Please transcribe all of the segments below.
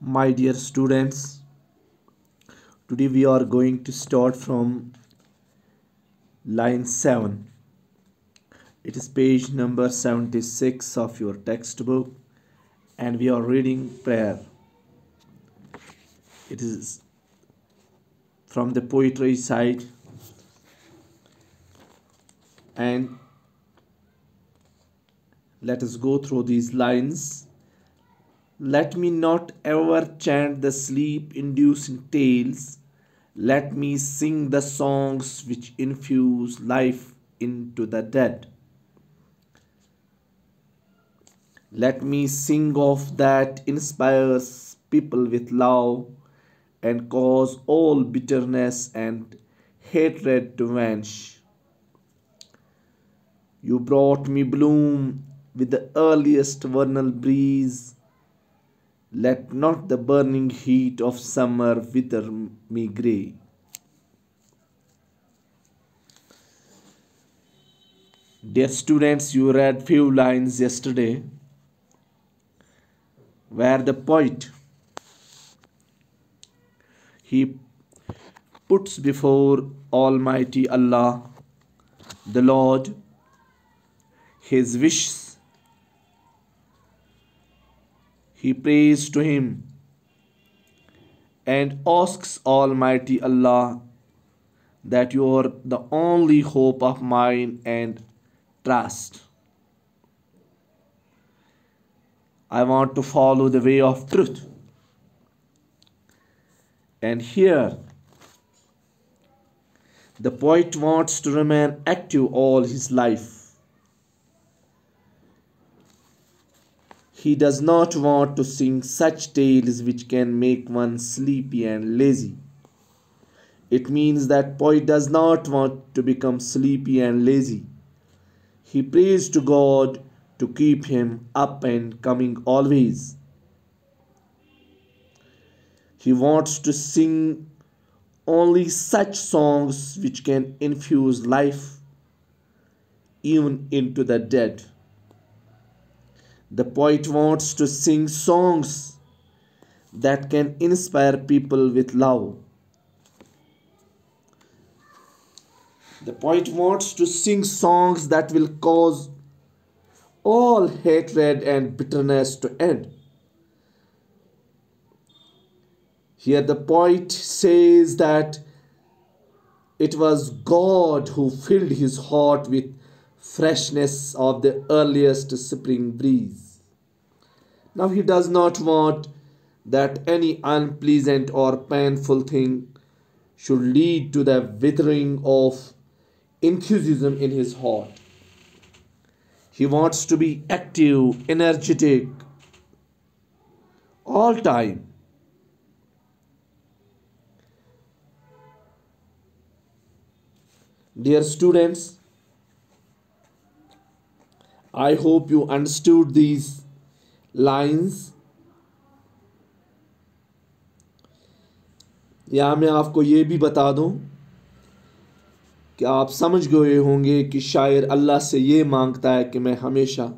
My dear students, today we are going to start from line 7. It is page number 76 of your textbook, and we are reading prayer. It is from the poetry side, and let us go through these lines. Let me not ever chant the sleep-inducing tales. Let me sing the songs which infuse life into the dead. Let me sing of that inspires people with love and cause all bitterness and hatred to vanish. You brought me bloom with the earliest vernal breeze. Let not the burning heat of summer wither me grey. Dear students, you read few lines yesterday where the poet he puts before Almighty Allah, the Lord, his wishes. He prays to him and asks Almighty Allah that you are the only hope of mine and trust. I want to follow the way of truth. And here, the poet wants to remain active all his life. He does not want to sing such tales which can make one sleepy and lazy. It means that poet does not want to become sleepy and lazy. He prays to God to keep him up and coming always. He wants to sing only such songs which can infuse life even into the dead. The poet wants to sing songs that can inspire people with love. The poet wants to sing songs that will cause all hatred and bitterness to end. Here the poet says that it was God who filled his heart with freshness of the earliest spring breeze. Now he does not want that any unpleasant or painful thing should lead to the withering of enthusiasm in his heart. He wants to be active, energetic, all time. Dear students, I hope you understood these lines. या मैं आपको ये भी बता दूं कि आप समझ गए होंगे कि शायर अल्लाह से ये मांगता है कि मैं हमेशा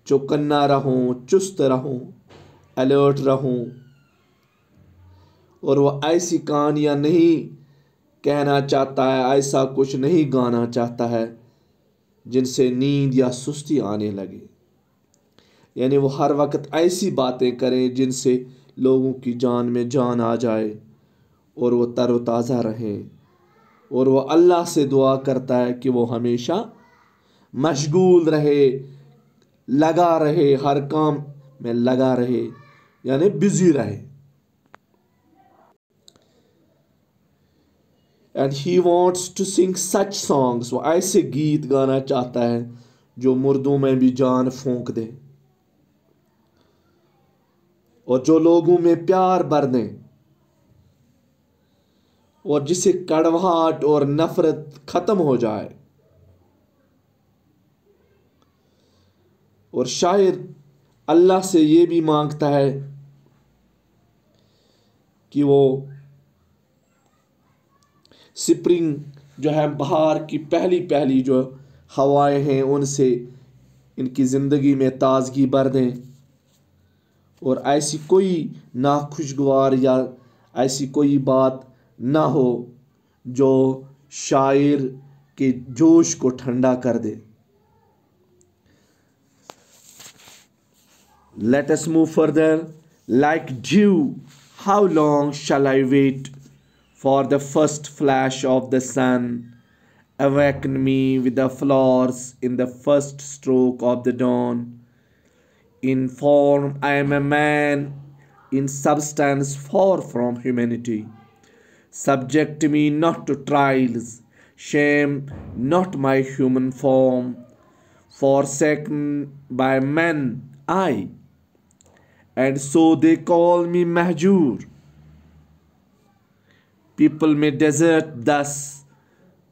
चौकन्ना रहूं, चुस्त रहूं, अलर्ट रहूं, और वह ऐसी कहानियाँ नहीं कहना चाहता है, ऐसा कुछ नहीं गाना चाहता है जिनसे नींद या सुस्ती आने लगे। यानी वो हर वक्त ऐसी बातें करें जिनसे लोगों की जान में जान आ जाए और वो तरोताज़ा रहें। और वो अल्लाह से दुआ करता है कि वो हमेशा मशगूल रहे, लगा रहे, हर काम में लगा रहे, यानी बिजी रहे। And he wants to sing such songs, वो ऐसे गीत गाना चाहता है जो मुर्दों में भी जान फूंक दे और जो लोगों में प्यार भर दें और जिसे कड़वाहट और नफरत खत्म हो जाए। और शायर अल्लाह से ये भी मांगता है कि वो स्प्रिंग जो है, बहार की पहली पहली जो हवाएं हैं, उनसे इनकी ज़िंदगी में ताजगी भर दें और ऐसी कोई नाखुशगवार या ऐसी कोई बात ना हो जो शायर के जोश को ठंडा कर दे। Let us move further. Like dew, how long shall I wait for the first flash of the sun? Awaken me with the flowers in the first stroke of the dawn. In form I am a man, in substance far from humanity. Subject me not to trials, shame not my human form. Forsaken by men I, and so they call me Mahjur. People may desert thus,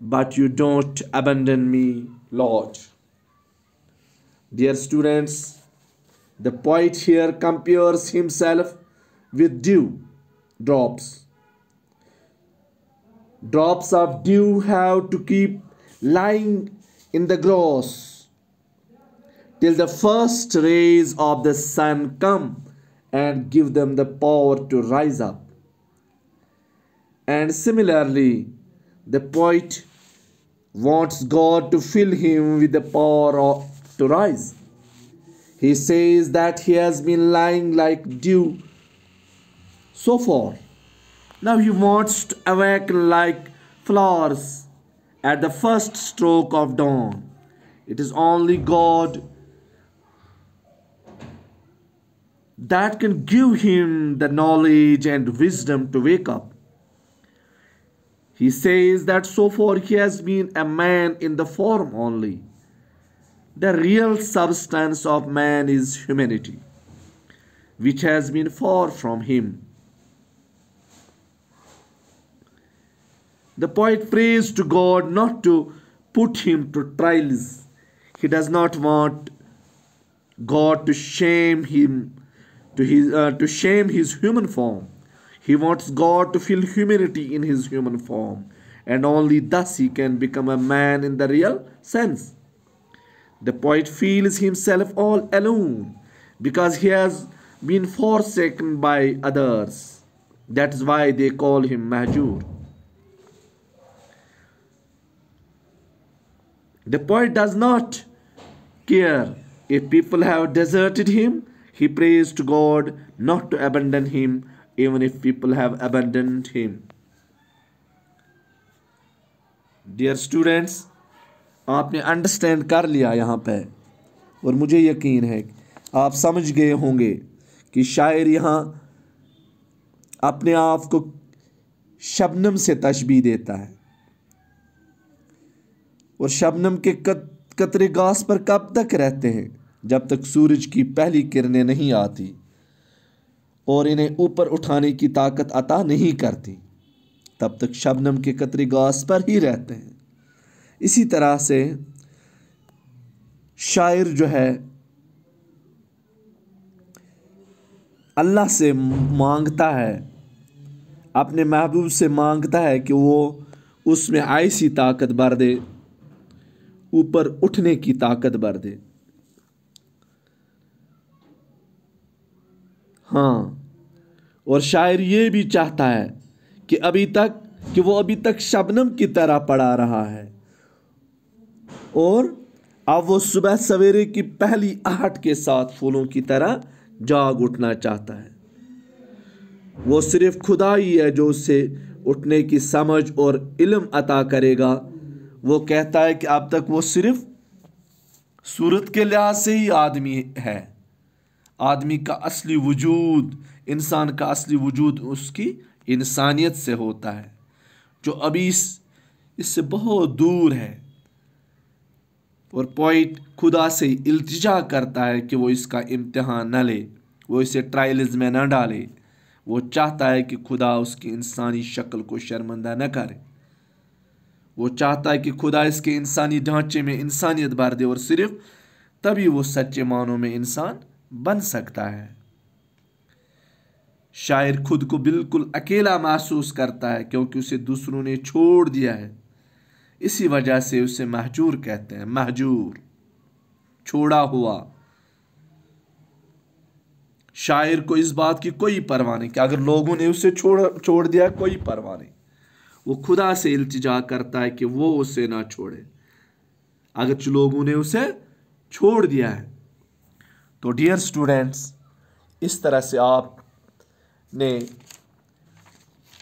but you don't abandon me, Lord. Dear students, the poet here compares himself with dew drops. Drops of dew have to keep lying in the grass till the first rays of the sun come and give them the power to rise up. And similarly, the poet wants God to fill him with the power to rise. He says that he has been lying like dew so far. Now he wants to awaken like flowers at the first stroke of dawn. It is only God that can give him the knowledge and wisdom to wake up. He says that so far he has been a man in the form only. The real substance of man is humanity, which has been far from him. The poet prays to God not to put him to trials. He does not want God to shame him, to shame his human form. He wants God to feel humanity in his human form, and only thus he can become a man in the real sense. The poet feels himself all alone because he has been forsaken by others. That is why they call him Mahjur. The poet does not care if people have deserted him. He prays to God not to abandon him even if people have abandoned him. Dear students, आपने understand कर लिया यहाँ पे, और मुझे यकीन है आप समझ गए होंगे कि शायर यहाँ अपने आप को शबनम से तशबीह देता है, और शबनम के कतरे घास पर कब तक रहते हैं? जब तक सूरज की पहली किरणें नहीं आती और इन्हें ऊपर उठाने की ताकत अता नहीं करती, तब तक शबनम के कतरे घास पर ही रहते हैं। इसी तरह से शायर जो है अल्लाह से मांगता है, अपने महबूब से मांगता है कि वो उसमें ऐसी ताकत भर दे, ऊपर उठने की ताकत भर दे। हाँ, और शायर ये भी चाहता है कि वो अभी तक शबनम की तरह पड़ा रहा है, और अब वो सुबह सवेरे की पहली आहट के साथ फूलों की तरह जाग उठना चाहता है। वो सिर्फ खुदा ही है जो उसे उठने की समझ और इल्म अता करेगा। वो कहता है कि अब तक वो सिर्फ सूरत के लिहाज से ही आदमी है। आदमी का असली वजूद, इंसान का असली वजूद उसकी इंसानियत से होता है, जो अभी इससे बहुत दूर है। और पोइट खुदा से इल्तिजा करता है कि वो इसका इम्तिहान न ले, वो इसे ट्रायल्स में न डाले। वो चाहता है कि खुदा उसकी इंसानी शक्ल को शर्मिंदा न करे। वो चाहता है कि खुदा इसके इंसानी ढांचे में इंसानियत भर दे, और सिर्फ तभी वो सच्चे मानों में इंसान बन सकता है। शायर खुद को बिल्कुल अकेला महसूस करता है क्योंकि उसे दूसरों ने छोड़ दिया है। इसी वजह से उसे महजूर कहते हैं। महजूर, छोड़ा हुआ। शायर को इस बात की कोई परवाह नहीं कि अगर लोगों ने उसे छोड़ दिया, कोई परवाह नहीं। वो खुदा से इल्तिजा करता है कि वो उसे ना छोड़े। अगर लोगों ने उसे छोड़ दिया है तो डियर स्टूडेंट्स, इस तरह से आपने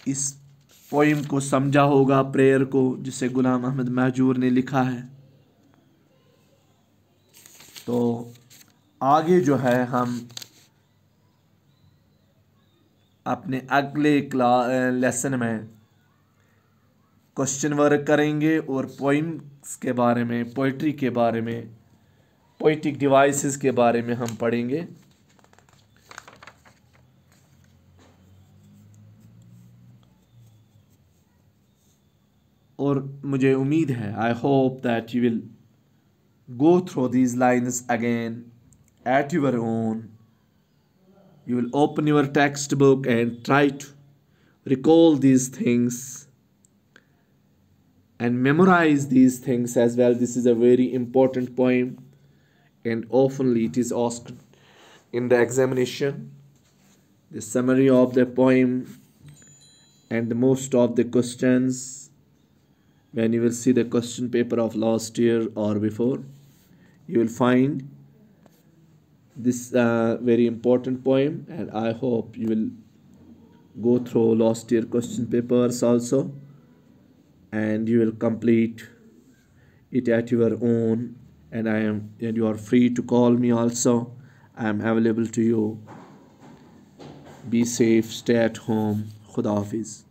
इस पोइम को समझा होगा, प्रेयर को, जिसे गुलाम अहमद महजूर ने लिखा है। तो आगे जो है हम अपने अगले लेसन में क्वेश्चन वर्क करेंगे और पोइम्स के बारे में, पोइट्री के बारे में, पोइटिक डिवाइसेस के बारे में हम पढ़ेंगे। और मुझे उम्मीद है, I hope that you will go through these lines again at your own. You will open your textbook and try to recall these things and memorize these things as well. This is a very important poem and oftenly it is asked in the examination. The summary of the poem and the most of the questions when you will see the question paper of last year or before, you will find this very important poem, and I hope you will go through last year question papers also, and you will complete it at your own. And you are free to call me also. I am available to you. Be safe, stay at home. Khuda Hafiz.